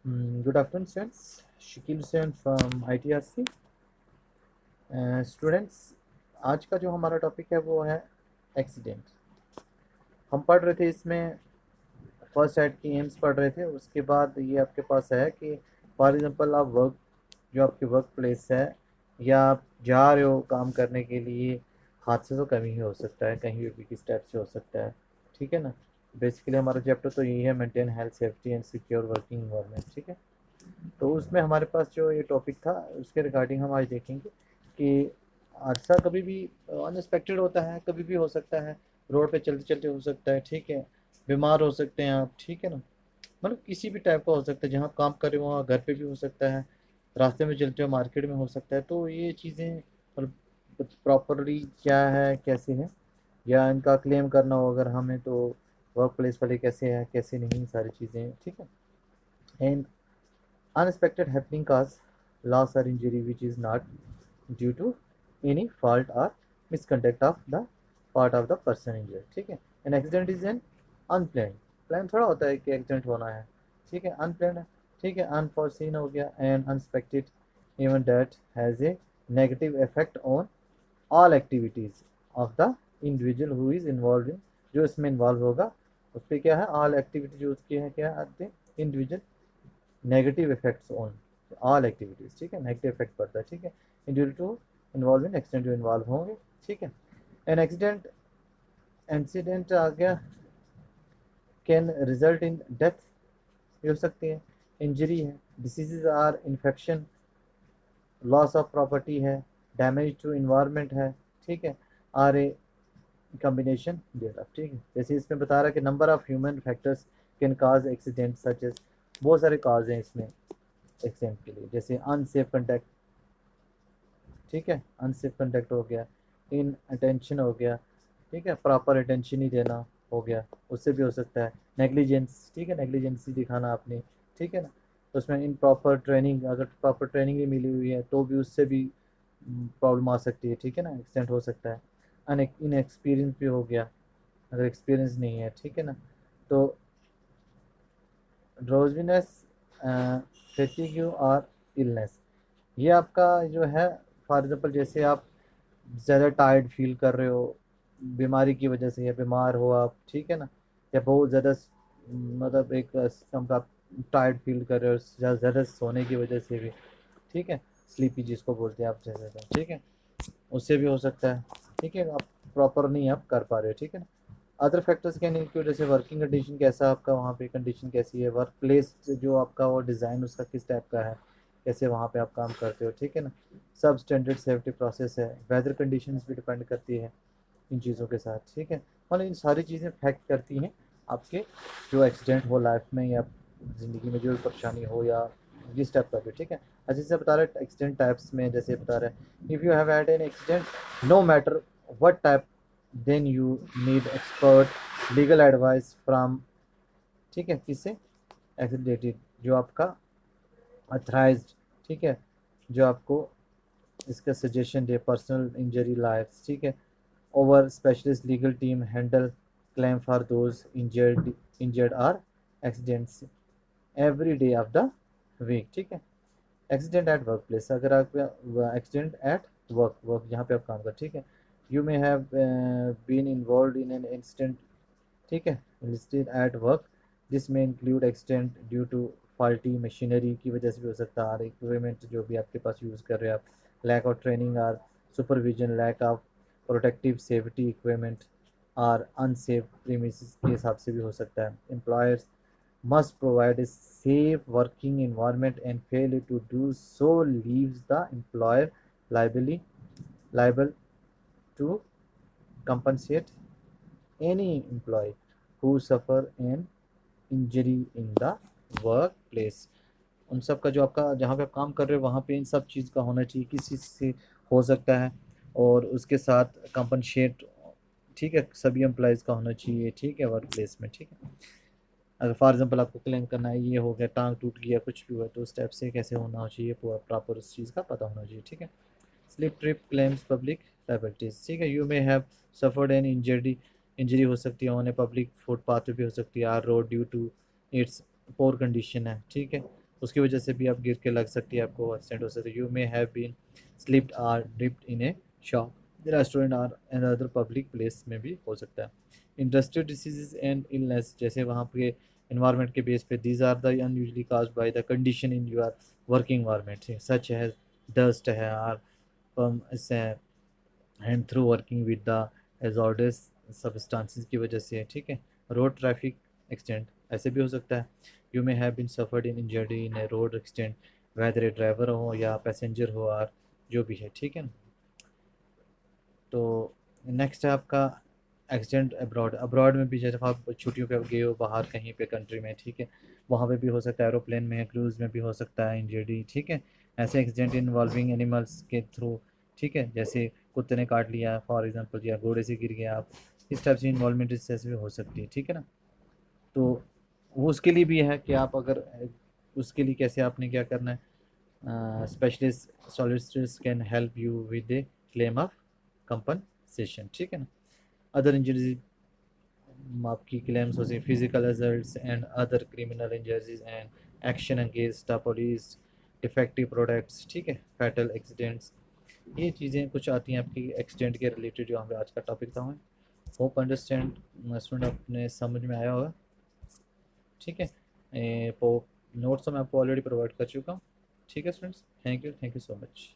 Good afternoon, students. Shakil Hussain from ITRC. Students, आज का जो हमारा टॉपिक है वो है एक्सीडेंट। हम पढ़ रहे थे इसमें फर्स्ट एड की एम्स पढ़ रहे थे। उसके बाद ये आपके पास है कि फॉर एग्जांपल आप वर्क, जो आपकी वर्क प्लेस है या आप जा रहे हो काम करने के लिए, हादसे तो कभी ही हो सकता है, कहीं भी किस टाइप से हो सकता है। ठीक है ना। बेसिकली हमारा चैप्टर तो यही है, maintain health safety and secure working environment. ठीक है। तो उसमें हमारे पास जो ये टॉपिक था उसके रिगार्डिंग हम आज देखेंगे कि हादसा कभी भी अनएक्सपेक्टेड होता है, कभी भी हो सकता है। रोड पे चलते चलते हो सकता है। ठीक है। बीमार हो सकते हैं आप। ठीक है ना। मतलब किसी भी टाइप का हो सकता है, जहाँ आप काम कर रहे हो वहाँ घर पे भी हो सकता है, रास्ते में चलते हो मार्केट में हो सकता है। तो ये चीज़ें मतलब प्रॉपरली क्या है, कैसे है, या इनका क्लेम करना हो अगर हमें, तो वर्क प्लेस वाले कैसे हैं कैसे नहीं, सारी चीज़ें। ठीक है। And unexpected happening cause loss or injury which is not due to any fault or misconduct of the part of the person injured। ठीक है। An accident is an unplanned. Plan थोड़ा होता है कि एक्सीडेंट होना है। ठीक है। अनप्लान है। ठीक है। अनफॉर्सीन हो गया and unexpected even that has a negative effect on all activities of the individual who is involve in, जो इसमें इन्वॉल्व होगा उस पर क्या है, ऑल एक्टिविटी जो उसकी है क्या आते हैं, individual negative effects on all activities. ठीक है। नेगेटिव इफेक्ट पड़ता है। ठीक है। Due to involve in accident जो इन्वॉल्व होंगे। ठीक है। एन एक्सीडेंट, इंसिडेंट आ गया, कैन रिजल्ट इन डेथ भी हो सकती है, इंजरी है, diseases or infection, loss of property है, डैमेज टू इन्वायरमेंट है। ठीक है। Are a combination there. ठीक है। जैसे इसमें बता रहा है कि number of human factors can cause accident such as, बहुत सारे काज हैं इसमें एक्सीडेंट के लिए, जैसे अनसेफ कंडक्ट। ठीक है। अनसेफ कंडक्ट हो गया, इन अटेंशन हो गया। ठीक है। प्रॉपर अटेंशन ही देना हो गया, उससे भी हो सकता है। नेग्लिजेंस। ठीक है। नेग्लिजेंसी दिखाना आपने। ठीक है ना। तो उसमें इन प्रॉपर ट्रेनिंग, अगर प्रॉपर ट्रेनिंग ही मिली हुई है तो भी उससे भी प्रॉब्लम आ सकती है। ठीक है ना। एक्सीडेंट हो सकता है। इन एक्सपीरियंस भी हो गया, अगर एक्सपीरियंस नहीं है। ठीक है ना। तो ड्रोजीनेस, फेटिग्यू और इलनेस, ये आपका जो है, फॉर एग्जांपल जैसे आप ज़्यादा टायर्ड फील कर रहे हो बीमारी की वजह से, या बीमार हो आप। ठीक है ना। या बहुत ज़्यादा मतलब एक किस्म का टायर्ड फील कर रहे हो ज़्यादा सोने की वजह से भी। ठीक है। स्लीपी जिसको बोलते हैं आप ज़्यादा। ठीक है। उससे भी हो सकता है। ठीक है। आप प्रॉपर नहीं आप कर पा रहे हो। ठीक है ना। अदर फैक्टर्स कैन इंक्लूड, जैसे वर्किंग कंडीशन कैसा आपका, वहाँ पे कंडीशन कैसी है, वर्क प्लेस जो आपका वो डिज़ाइन उसका किस टाइप का है, कैसे वहाँ पे आप काम करते हो। ठीक है ना। सब स्टैंडर्ड सेफ्टी प्रोसेस है, वेदर कंडीशंस भी डिपेंड करती है इन चीज़ों के साथ। ठीक है। मतलब इन सारी चीज़ें फैक्ट करती हैं आपके जो एक्सीडेंट हो लाइफ में, या ज़िंदगी में जो भी परेशानी हो, या जिस टाइप का भी। ठीक है। अच्छा, जैसे बता रहे हैं एक्सीडेंट टाइप्स में, जैसे बता रहे हैं, if you have had an accident no matter what type, then you need expert legal advice from, ठीक है, किससे, एक्रेडिटेड, जो आपका अथराइज्ड, ठीक है, जो आपको इसका सजेशन दे, पर्सनल इंजरी लाइफ। ठीक है। Our specialist legal team handle claim for those injured or accidents every day of the week. ठीक है। एक्सीडेंट एट वर्क प्लेस, अगर आप एक्सीडेंट एट वर्क, वर्क जहाँ पे आप काम कर। ठीक है। You may have been involve in an incident, ठीक है, लिस्टेड एट वर्क, दिस में include extent due to faulty machinery की वजह से भी हो सकता है, और इक्विपमेंट जो भी आपके पास यूज़ कर रहे हैं आप, लैक ऑफ ट्रेनिंग और supervision, lack of protective safety equipment और अनसेफ प्रीमिसेस के हिसाब से भी हो सकता है। Employers must provide a safe working environment and failure to do so leaves the employer liable liable to compensate any employee who suffer an injury in the work place. उन सब का जो आपका जहाँ पे आप काम कर रहे हो वहाँ पे इन सब चीज़ का होना चाहिए, किसी से हो सकता है, और उसके साथ कंपनशेट, ठीक है, सभी एम्प्लॉयज़ का होना चाहिए। ठीक है। वर्क प्लेस में। ठीक है। अगर फॉर एग्जांपल आपको क्लेम करना है, ये हो गया, टांग टूट गया, कुछ भी हुआ, तो उस टाइप से कैसे होना चाहिए, पूरा प्रॉपर उस चीज़ का पता होना चाहिए। ठीक है। Slip trip claims public liabilities. ठीक है। You may have suffered an injury, injury हो सकती है ऑन ए पब्लिक फुटपाथ पे भी हो सकती है, or road due to its poor condition है। ठीक है। उसकी वजह से भी आप गिर के लग सकती है, आपको एक्सीडेंट हो सकता है। You may have been slipped or tripped in a shop, restaurant or and other public place में भी हो सकता है। इंडस्ट्रियल डिसीजेज एंड इलनेस, जैसे वहाँ पे इन्वायरमेंट के बेस पे, these are the unusually caused by the condition in your working environment, such है डस्ट है आर इससे and through working with the hazardous substances की वजह से, ठीक है। रोड ट्रैफिक एक्सीडेंट ऐसे भी हो सकता है। You may have been suffered in injury in a road accident, whether a driver हो या पैसेंजर हो और जो भी है, ठीक है ना। तो नेक्स्ट है आपका एक्सीडेंट अब्रॉड। अब्रॉड में भी जैसे आप छुट्टियों पे गए हो बाहर कहीं पे कंट्री में, ठीक है, वहाँ पे भी हो सकता है, एरोप्लेन में क्रूज़ में भी हो सकता है इंजरी, ठीक है। ऐसे एक्सीडेंट इन्वॉल्विंग एनिमल्स के थ्रू, ठीक है, जैसे कुत्ते ने काट लिया फॉर एग्जांपल, या घोड़े से गिर गया आप, इस टाइप से इन्वॉल्वमेंट इससे भी हो सकती है, ठीक है ना। तो वो उसके लिए भी है कि आप अगर उसके लिए कैसे आपने क्या करना है, specialist solicitors can help you with the claim of compensation, ठीक है ना। अदर इंजरीज आपकी क्लेम्स हो सकती, physical assaults and other criminal injuries and action against the police, defective products, ठीक है, फैटल एक्सीडेंट्स, ये चीज़ें कुछ आती हैं आपकी एक्सीडेंट के रिलेटेड जो हमें आज का टॉपिक था। हमें होप अंडरस्टैंड स्टूडेंट अपने समझ में आया होगा, ठीक है। नोट्स तो मैं आपको ऑलरेडी प्रोवाइड कर चुका हूँ, ठीक है students, thank you so much.